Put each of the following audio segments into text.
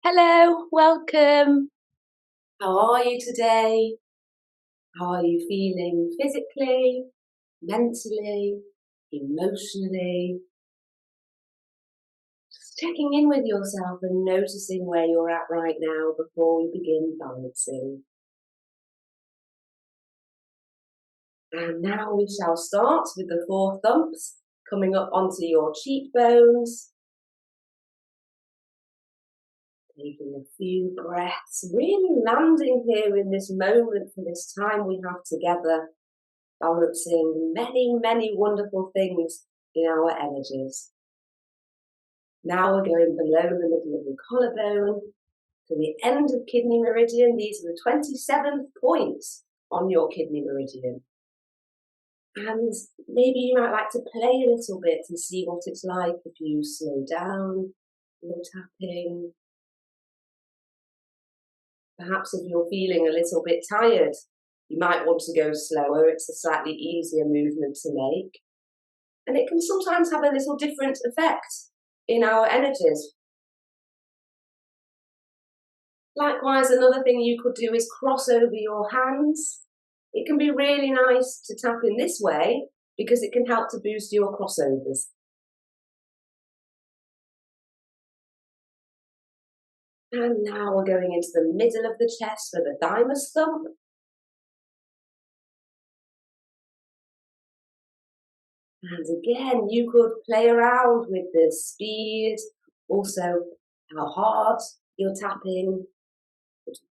Hello, welcome. How are you today? How are you feeling physically, mentally, emotionally? Just checking in with yourself and noticing where you're at right now before we begin balancing. And now we shall start with the 4 thumps coming up onto your cheekbones. Taking a few breaths, really landing here in this moment for this time we have together, balancing many, many wonderful things in our energies. Now we're going below the middle of the collarbone to the end of kidney meridian. These are the 27th points on your kidney meridian. And maybe you might like to play a little bit and see what it's like if you slow down your tapping. Perhaps if you're feeling a little bit tired, you might want to go slower. It's a slightly easier movement to make. And it can sometimes have a little different effect in our energies. Likewise, another thing you could do is cross over your hands. It can be really nice to tap in this way because it can help to boost your crossovers. And now we're going into the middle of the chest for the thymus thump. And again, you could play around with the speed, also how hard you're tapping,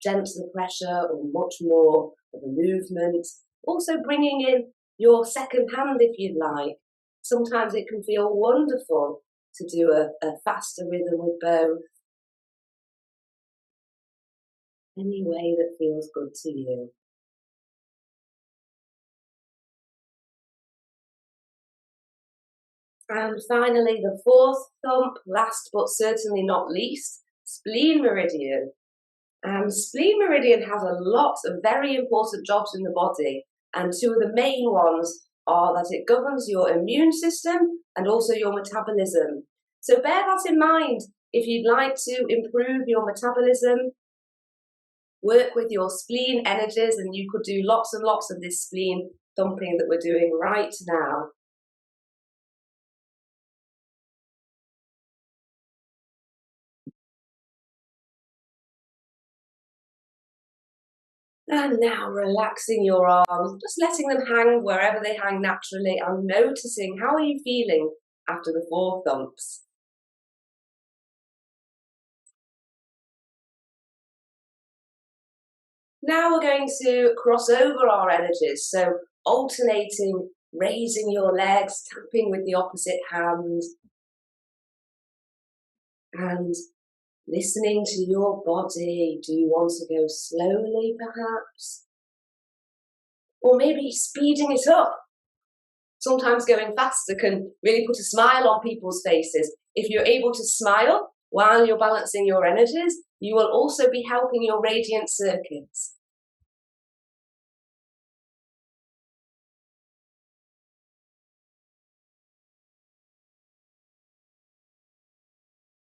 gentler pressure or much more of a movement. Also bringing in your second hand if you'd like. Sometimes it can feel wonderful to do a faster rhythm with both. Any way that feels good to you. And finally, the 4th thump, last but certainly not least, spleen meridian. And spleen meridian has a lot of very important jobs in the body, and 2 of the main ones are that it governs your immune system and also your metabolism. So bear that in mind if you'd like to improve your metabolism, work with your spleen energies, and you could do lots and lots of this spleen thumping that we're doing right now. And now relaxing your arms, just letting them hang wherever they hang naturally and noticing how are you feeling after the 4 thumps. Now we're going to cross over our energies, so alternating, raising your legs, tapping with the opposite hand, and listening to your body. Do you want to go slowly, perhaps? Or maybe speeding it up? Sometimes going faster can really put a smile on people's faces. If you're able to smile while you're balancing your energies, you will also be helping your radiant circuits.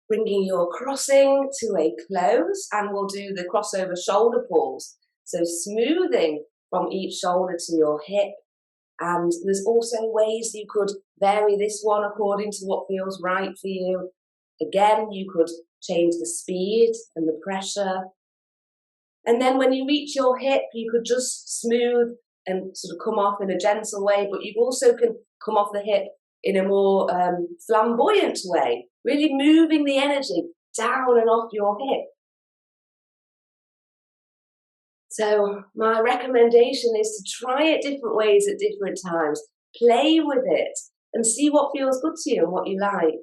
Bringing your crossing to a close, and we'll do the crossover shoulder pulls. So smoothing from each shoulder to your hip. And there's also ways you could vary this one according to what feels right for you. Again, you could change the speed and the pressure. And then when you reach your hip, you could just smooth and sort of come off in a gentle way, but you also can come off the hip in a more flamboyant way, really moving the energy down and off your hip. So my recommendation is to try it different ways at different times, play with it and see what feels good to you and what you like.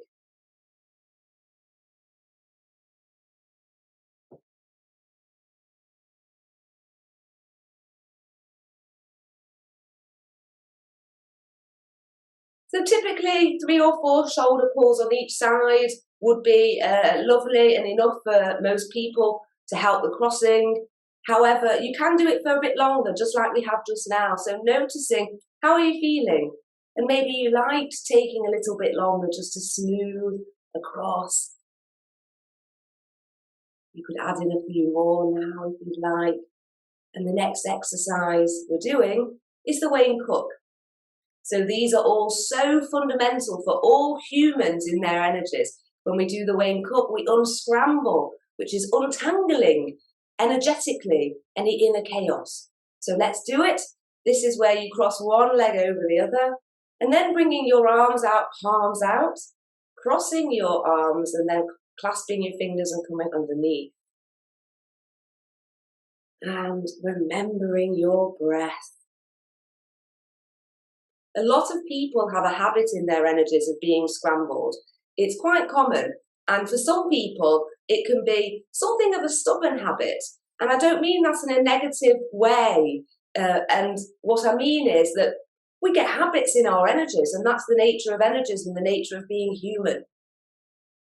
So typically 3 or 4 shoulder pulls on each side would be lovely and enough for most people to help the crossing. However, you can do it for a bit longer, just like we have just now. So noticing how are you feeling? And maybe you liked taking a little bit longer just to smooth across. You could add in a few more now if you'd like. And the next exercise we're doing is the weigh and cook. So these are all so fundamental for all humans in their energies. When we do the weigh and cook, we unscramble, which is untangling energetically any inner chaos. So let's do it. This is where you cross one leg over the other, and then bringing your arms out, palms out, crossing your arms, and then clasping your fingers and coming underneath. And remembering your breath. A lot of people have a habit in their energies of being scrambled. It's quite common. And for some people, it can be something of a stubborn habit. And I don't mean that in a negative way. And what I mean is that we get habits in our energies, and that's the nature of energies and the nature of being human.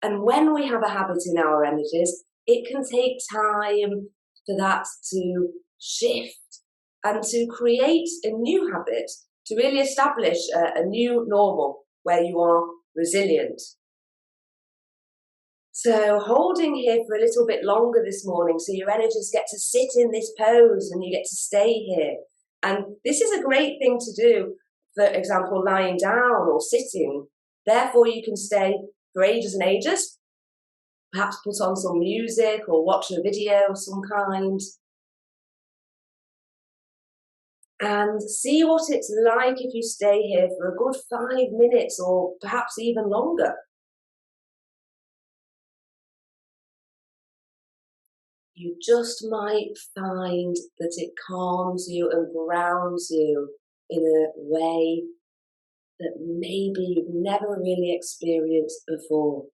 And when we have a habit in our energies, it can take time for that to shift and to create a new habit, to really establish a new normal where you are resilient. So holding here for a little bit longer this morning, so your energies get to sit in this pose and you get to stay here. And this is a great thing to do, for example, lying down or sitting. Therefore, you can stay for ages and ages, perhaps put on some music or watch a video of some kind. And see what it's like if you stay here for a good 5 minutes or perhaps even longer. You just might find that it calms you and grounds you in a way that maybe you've never really experienced before.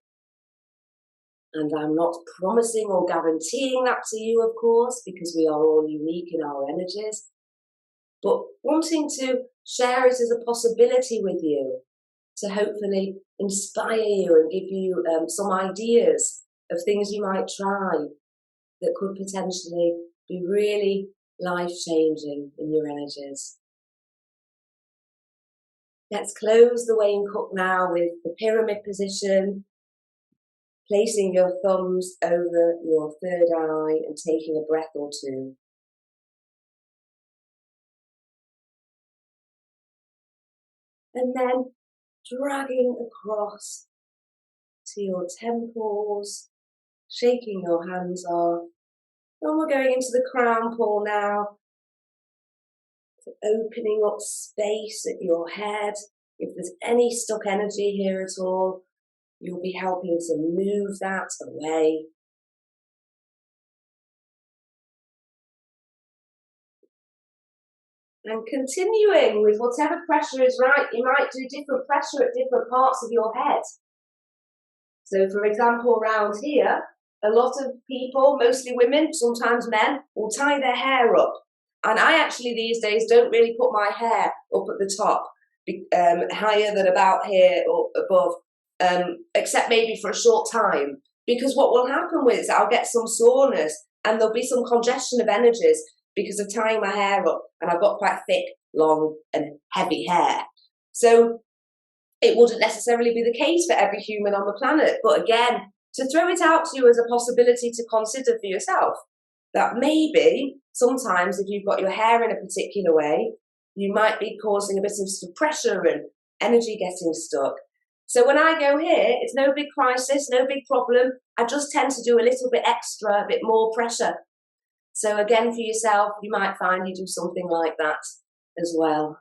And I'm not promising or guaranteeing that to you, of course, because we are all unique in our energies, but wanting to share it as a possibility with you to hopefully inspire you and give you some ideas of things you might try that could potentially be really life-changing in your energies. Let's close the weigh and cook now with the pyramid position, placing your thumbs over your third eye and taking a breath or two. And then dragging across to your temples, shaking your hands off. And we're going into the crown pull now, so opening up space at your head. If there's any stuck energy here at all, you'll be helping to move that away. And continuing with whatever pressure is right, you might do different pressure at different parts of your head. So for example, around here, a lot of people, mostly women, sometimes men, will tie their hair up. And I actually these days don't really put my hair up at the top, higher than about here or above, except maybe for a short time. Because what will happen with it is I'll get some soreness and there'll be some congestion of energies because of tying my hair up, and I've got quite thick, long and heavy hair. So it wouldn't necessarily be the case for every human on the planet, but again, to throw it out to you as a possibility to consider for yourself, that maybe sometimes if you've got your hair in a particular way, you might be causing a bit of pressure and energy getting stuck. So when I go here, it's no big crisis, no big problem. I just tend to do a little bit extra, a bit more pressure. So again, for yourself, you might find you do something like that as well.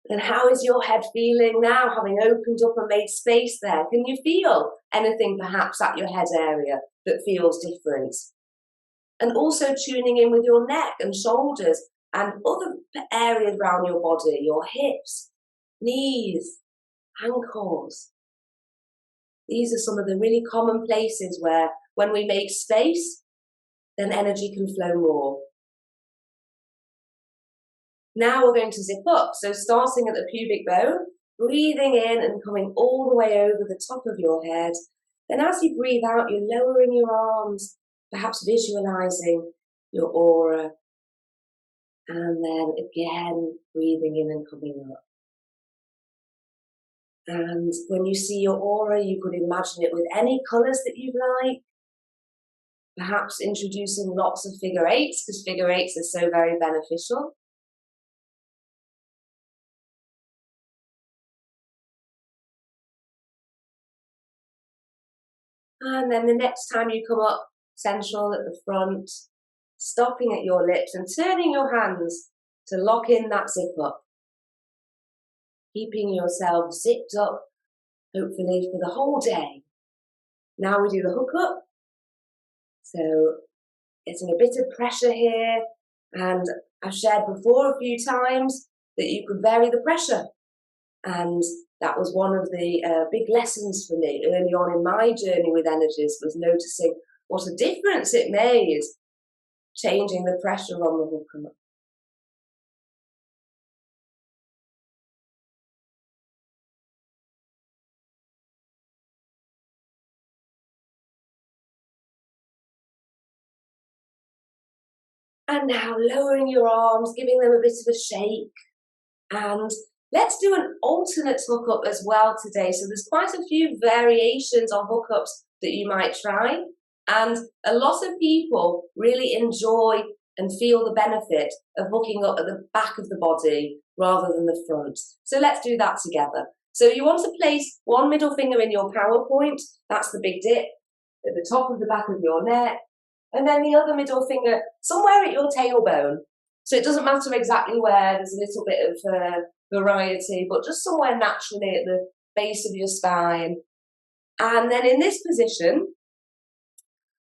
And how is your head feeling now, having opened up and made space there? Can you feel anything perhaps at your head area that feels different? And also tuning in with your neck and shoulders and other areas around your body, your hips, knees, ankles. These are some of the really common places where when we make space, then energy can flow more. Now we're going to zip up. So starting at the pubic bone, breathing in and coming all the way over the top of your head. Then as you breathe out, you're lowering your arms, perhaps visualizing your aura. And then again, breathing in and coming up. And when you see your aura, you could imagine it with any colours that you'd like. Perhaps introducing lots of figure eights, because figure eights are so very beneficial. And then the next time you come up central at the front, stopping at your lips and turning your hands to lock in that zip up. Keeping yourself zipped up, hopefully for the whole day. Now we do the hook up. So getting a bit of pressure here, and I've shared before a few times that you could vary the pressure, and that was one of the big lessons for me early on in my journey with energies, was noticing what a difference it made changing the pressure on the hook up. And now lowering your arms, giving them a bit of a shake. And let's do an alternate hookup as well today. So there's quite a few variations on hookups that you might try. And a lot of people really enjoy and feel the benefit of hooking up at the back of the body rather than the front. So let's do that together. So you want to place one middle finger in your power point. That's the big dip at the top of the back of your neck. And then the other middle finger somewhere at your tailbone. So it doesn't matter exactly where, there's a little bit of variety, but just somewhere naturally at the base of your spine. And then in this position,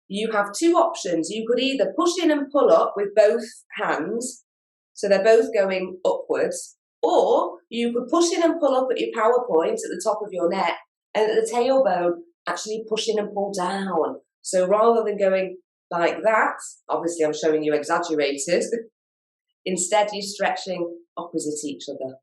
you have two options. You could either push in and pull up with both hands, so they're both going upwards, or you could push in and pull up at your power point at the top of your neck, and at the tailbone, actually push in and pull down. So rather than going like that, obviously I'm showing you exaggerated, instead you're stretching opposite each other.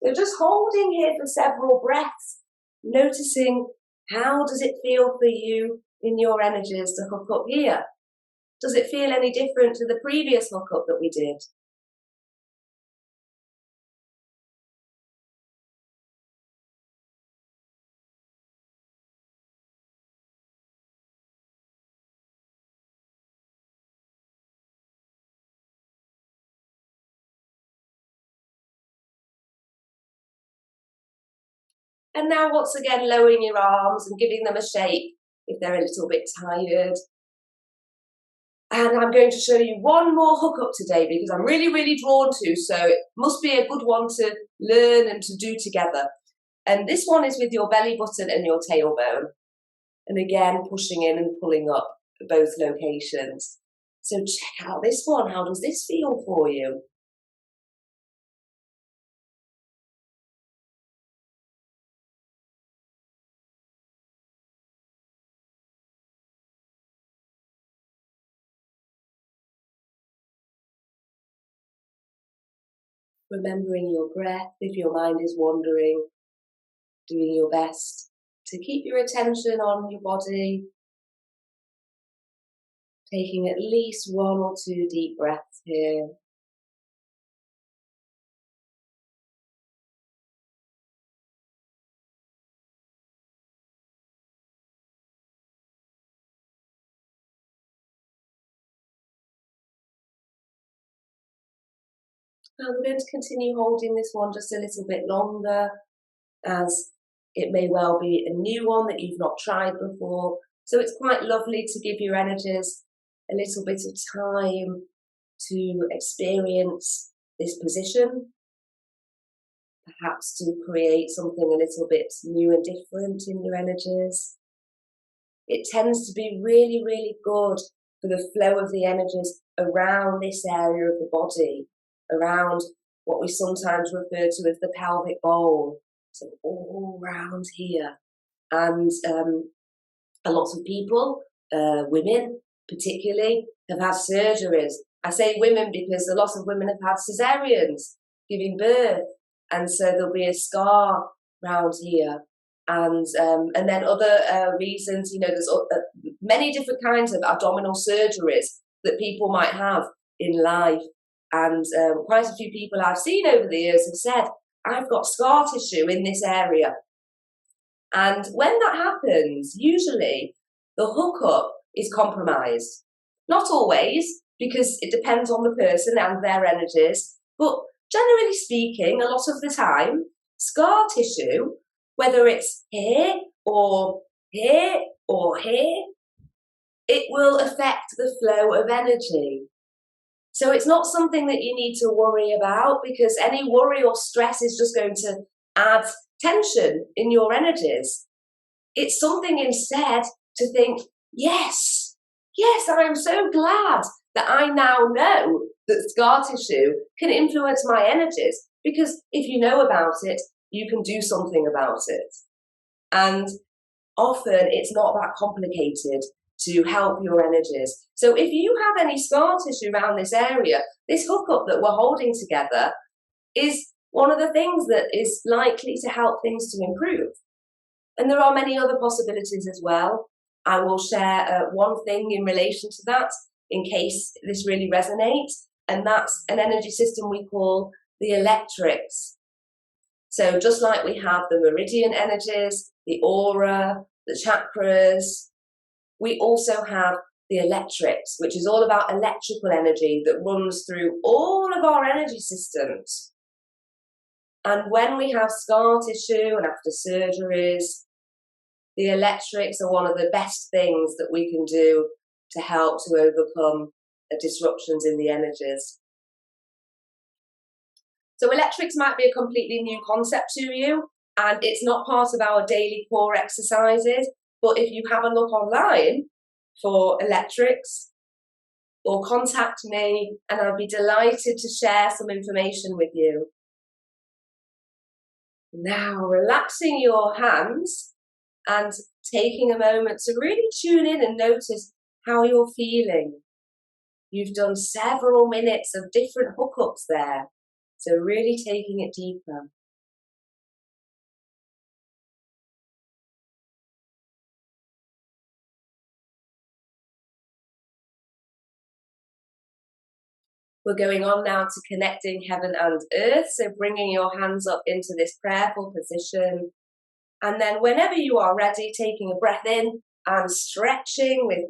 So just holding here for several breaths, noticing how does it feel for you in your energies to hook up here? Does it feel any different to the previous hookup that we did? And now once again, lowering your arms and giving them a shake if they're a little bit tired. And I'm going to show you one more hookup today because I'm really, really drawn to, so it must be a good one to learn and to do together. And this one is with your belly button and your tailbone. And again, pushing in and pulling up both locations. So check out this one. How does this feel for you? Remembering your breath if your mind is wandering, doing your best to keep your attention on your body, taking at least one or two deep breaths here. And we're going to continue holding this one just a little bit longer, as it may well be a new one that you've not tried before. So it's quite lovely to give your energies a little bit of time to experience this position, perhaps to create something a little bit new and different in your energies. It tends to be really, really good for the flow of the energies around this area of the body, around what we sometimes refer to as the pelvic bowl, so all around here. And a lot of people, women particularly, have had surgeries. I say women because a lot of women have had cesareans, giving birth, and so there'll be a scar around here. And then other reasons, you know, there's many different kinds of abdominal surgeries that people might have in life. And quite a few people I've seen over the years have said, I've got scar tissue in this area. And when that happens, usually the hookup is compromised. Not always, because it depends on the person and their energies, but generally speaking, a lot of the time, scar tissue, whether it's here or here or here, it will affect the flow of energy. So it's not something that you need to worry about, because any worry or stress is just going to add tension in your energies. It's something instead to think, yes, I'm so glad that I now know that scar tissue can influence my energies, because if you know about it, you can do something about it. And often it's not that complicated to help your energies. So if you have any scar tissue around this area, this hookup that we're holding together is one of the things that is likely to help things to improve. And there are many other possibilities as well. I will share one thing in relation to that in case this really resonates, and that's an energy system we call the electrics. So just like we have the meridian energies, the aura, the chakras, we also have the electrics, which is all about electrical energy that runs through all of our energy systems. And when we have scar tissue and after surgeries, the electrics are one of the best things that we can do to help to overcome disruptions in the energies. So electrics might be a completely new concept to you, and it's not part of our daily core exercises, but if you have a look online for electrics, or contact me, and I'll be delighted to share some information with you. Now, relaxing your hands and taking a moment to really tune in and notice how you're feeling. You've done several minutes of different hookups there, so really taking it deeper. We're going on now to connecting heaven and earth, so bringing your hands up into this prayerful position. And then whenever you are ready, taking a breath in and stretching with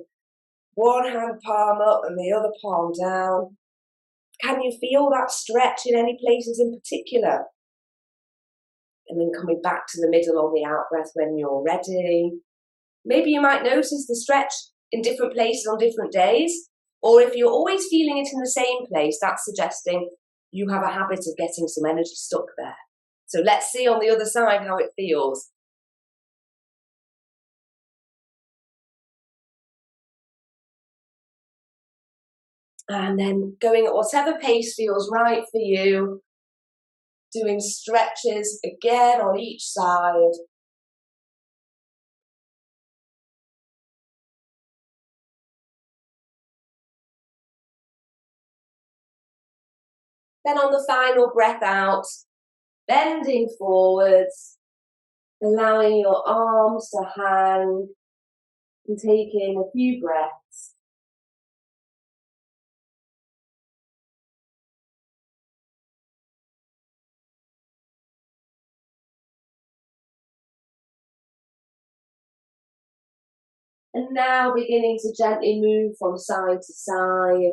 one hand palm up and the other palm down. Can you feel that stretch in any places in particular? And then coming back to the middle on the out breath when you're ready. Maybe you might notice the stretch in different places on different days, or if you're always feeling it in the same place, that's suggesting you have a habit of getting some energy stuck there. So let's see on the other side how it feels. And then going at whatever pace feels right for you, doing stretches again on each side. Then on the final breath out, bending forwards, allowing your arms to hang and taking a few breaths. And now beginning to gently move from side to side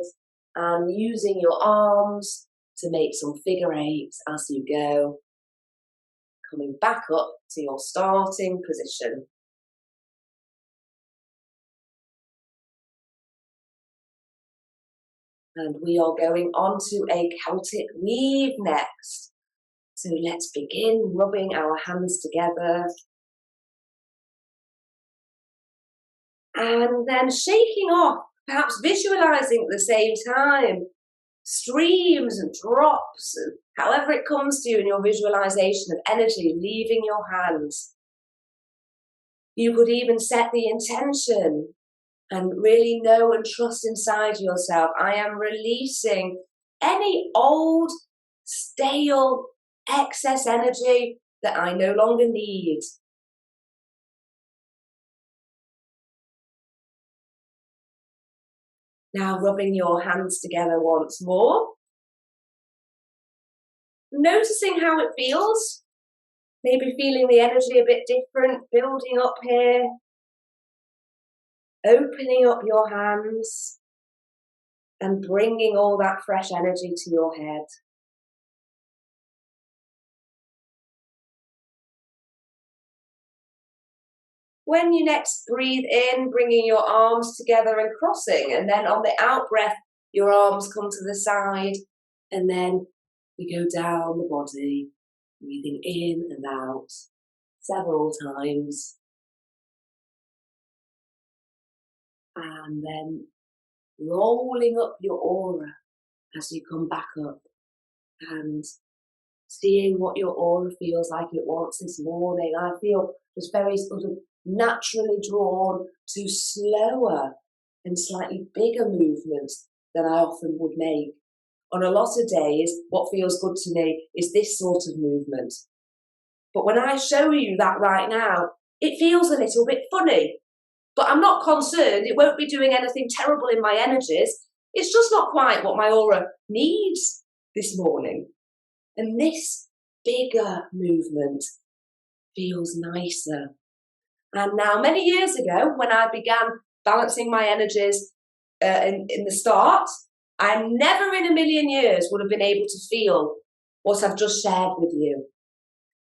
and using your arms to make some figure eights as you go. Coming back up to your starting position. And we are going on to a Celtic weave next. So let's begin rubbing our hands together. And then shaking off, perhaps visualizing at the same time, streams and drops, and however it comes to you in your visualization of energy leaving your hands. You could even set the intention and really know and trust inside yourself. I am releasing any old, stale, excess energy that I no longer need. Now rubbing your hands together once more. Noticing how it feels. Maybe feeling the energy a bit different, building up here, opening up your hands and bringing all that fresh energy to your head. When you next breathe in, bringing your arms together and crossing, and then on the out breath, your arms come to the side, and then we go down the body, breathing in and out several times. And then rolling up your aura as you come back up and seeing what your aura feels like it wants this morning. I feel just very sort of naturally drawn to slower and slightly bigger movements than I often would make. On a lot of days, what feels good to me is this sort of movement. But when I show you that right now, it feels a little bit funny. But I'm not concerned. It won't be doing anything terrible in my energies. It's just not quite what my aura needs this morning. And this bigger movement feels nicer. And now, many years ago, when I began balancing my energies in the start, I never in a million years would have been able to feel what I've just shared with you.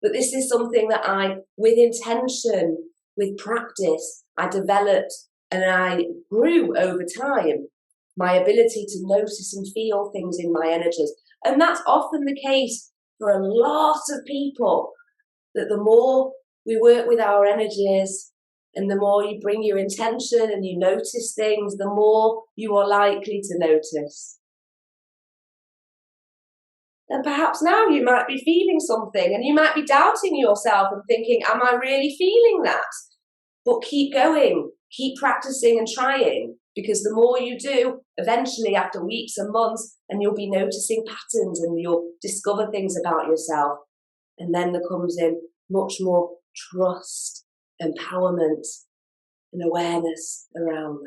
But this is something that I, with intention, with practice, I developed and I grew over time. My ability to notice and feel things in my energies. And that's often the case for a lot of people, that the more we work with our energies and the more you bring your intention and you notice things, the more you are likely to notice. And perhaps now you might be feeling something and you might be doubting yourself and thinking, am I really feeling that? But keep going, keep practicing and trying, because the more you do, eventually after weeks and months, and you'll be noticing patterns and you'll discover things about yourself. And then there comes in much more trust, empowerment, and awareness around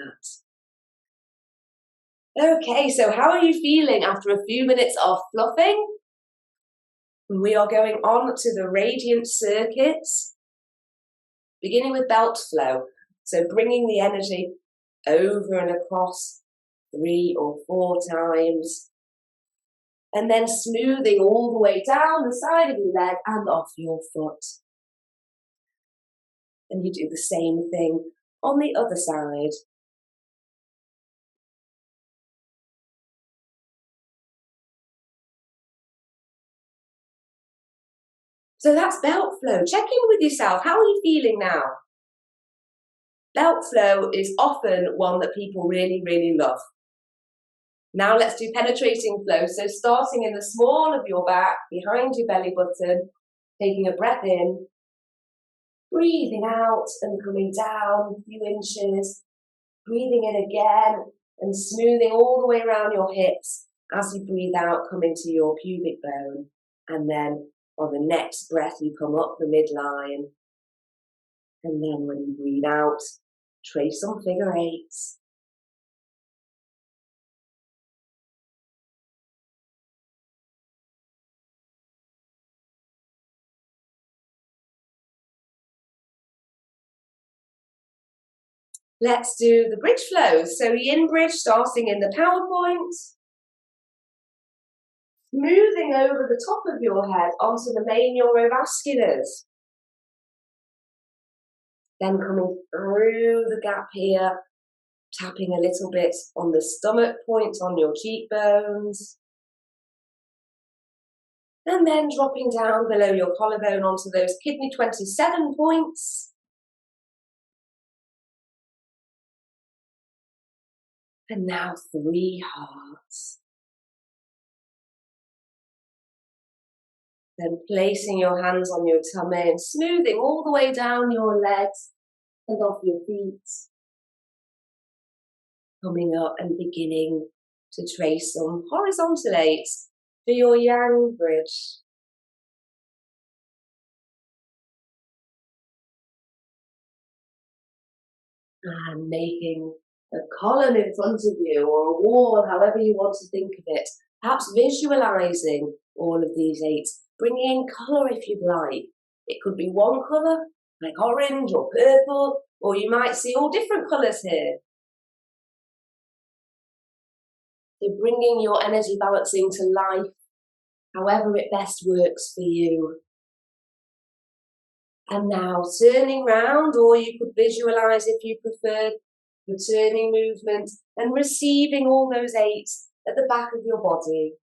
that. Okay, so how are you feeling after a few minutes of fluffing? We are going on to the radiant circuits, beginning with belt flow. So bringing the energy over and across 3 or 4 times. And then smoothing all the way down the side of your leg and off your foot. And you do the same thing on the other side. So that's belt flow. Check in with yourself. How are you feeling now? Belt flow is often one that people really, really love. Now let's do penetrating flow. So starting in the small of your back, behind your belly button, taking a breath in, breathing out and coming down a few inches, breathing in again and smoothing all the way around your hips as you breathe out, coming to your pubic bone. And then on the next breath, you come up the midline. And then when you breathe out, trace some figure 8s. Let's do the bridge flows. So yin bridge, starting in the power point. Moving over the top of your head onto the main neurovasculars. Then coming through the gap here, tapping a little bit on the stomach point, on your cheekbones. And then dropping down below your collarbone onto those kidney 27 points. And now 3 hearts. Then placing your hands on your tummy and smoothing all the way down your legs and off your feet. Coming up and beginning to trace some horizontal 8s for your yang bridge. And making a column in front of you, or a wall, however you want to think of it. Perhaps visualizing all of these 8s, bringing in colour if you'd like. It could be one colour, like orange or purple, or you might see all different colours here. You're bringing your energy balancing to life, however it best works for you. And now turning round, or you could visualise if you preferred, the turning movement and receiving all those 8 at the back of your body.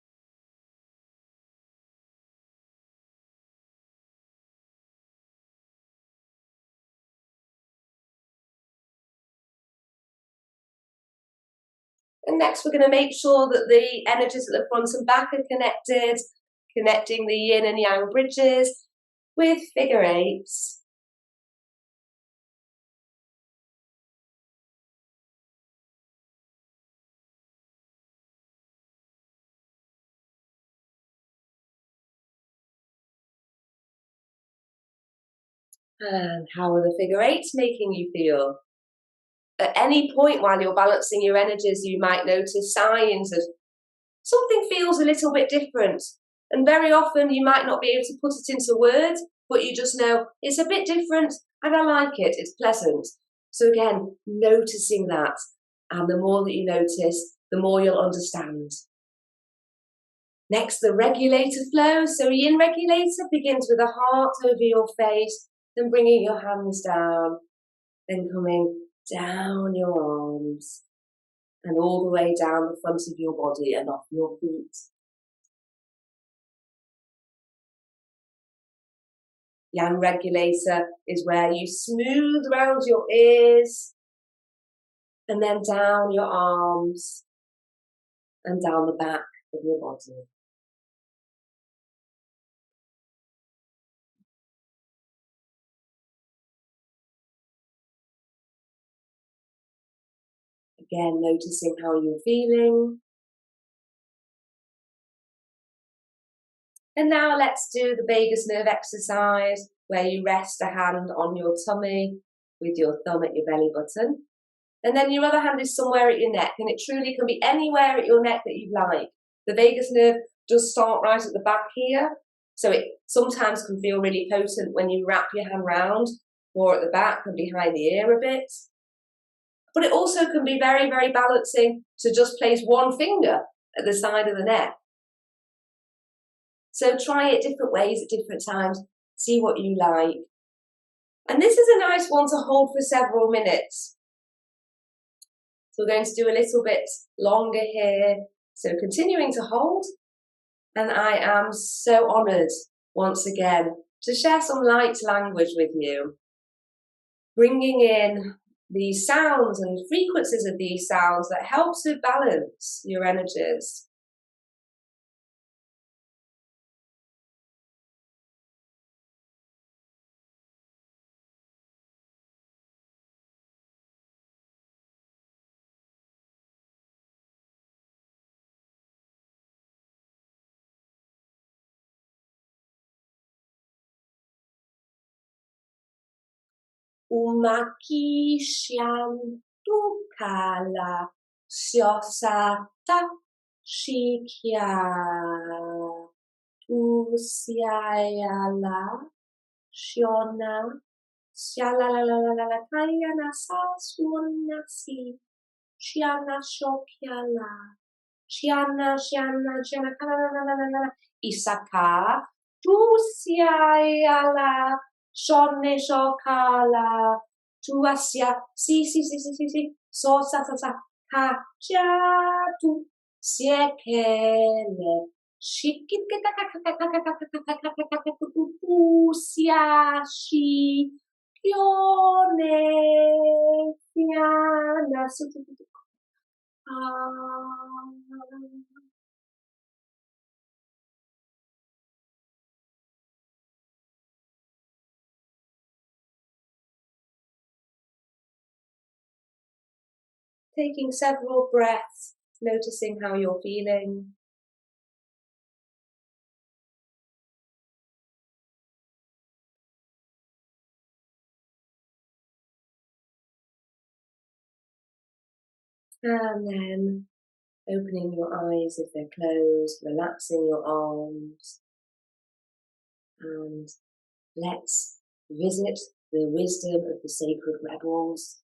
And next we're going to make sure that the energies at the front and back are connected, connecting the yin and yang bridges with figure 8s. And how are the figure 8s making you feel? At any point while you're balancing your energies, you might notice signs of something feels a little bit different. And very often you might not be able to put it into words, but you just know it's a bit different and I like it, it's pleasant. So again, noticing that. And the more that you notice, the more you'll understand. Next, the regulator flow. So yin regulator begins with a heart over your face, then bringing your hands down, then coming down your arms and all the way down the front of your body and off your feet. Yang regulator is where you smooth around your ears and then down your arms and down the back of your body. Again, noticing how you're feeling. And now let's do the vagus nerve exercise where you rest a hand on your tummy with your thumb at your belly button. And then your other hand is somewhere at your neck, and it truly can be anywhere at your neck that you like. The vagus nerve does start right at the back here, so it sometimes can feel really potent when you wrap your hand round, or at the back and behind the ear a bit. But it also can be very, very balancing to just place one finger at the side of the neck. So try it different ways at different times, see what you like. And this is a nice one to hold for several minutes. So we're going to do a little bit longer here. So continuing to hold. And I am so honoured once again to share some light language with you. Bringing in the sounds and frequencies of these sounds that helps to balance your energies. Umaki Shyam Dukala Syosata Shikya Usyayala Shiona Syalalalala Kayana Sasunasi Shiana Shokyala Shiana Isaka Tusyayala Shone Shokala Tuasya Si So Sa Ka Jatu Siekele Shikitashi Yone Yana Taking several breaths, noticing how you're feeling. And then opening your eyes if they're closed, relaxing your arms and let's visit the wisdom of the sacred rebels.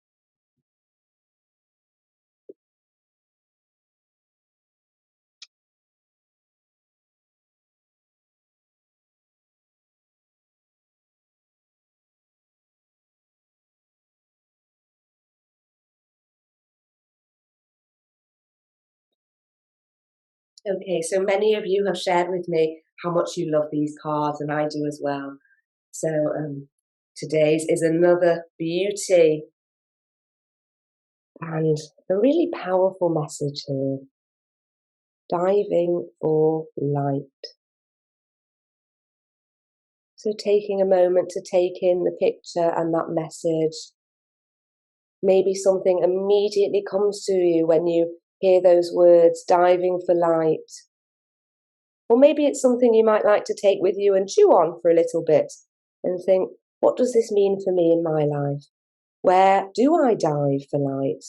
Okay, so many of you have shared with me how much you love these cards, and I do as well. So today's is another beauty and a really powerful message here. Diving for light. So taking a moment to take in the picture and that message. Maybe something immediately comes to you when you hear those words, diving for light. Or maybe it's something you might like to take with you and chew on for a little bit and think, what does this mean for me in my life? Where do I dive for light?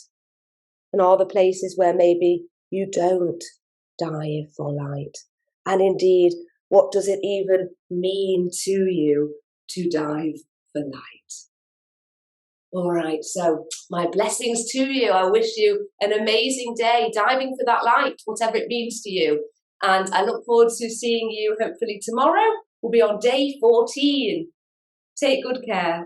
And are the places where maybe you don't dive for light? And indeed, what does it even mean to you to dive for light? All right, so my blessings to you. I wish you an amazing day diving for that light, whatever it means to you. And I look forward to seeing you hopefully tomorrow. We'll be on day 14. Take good care.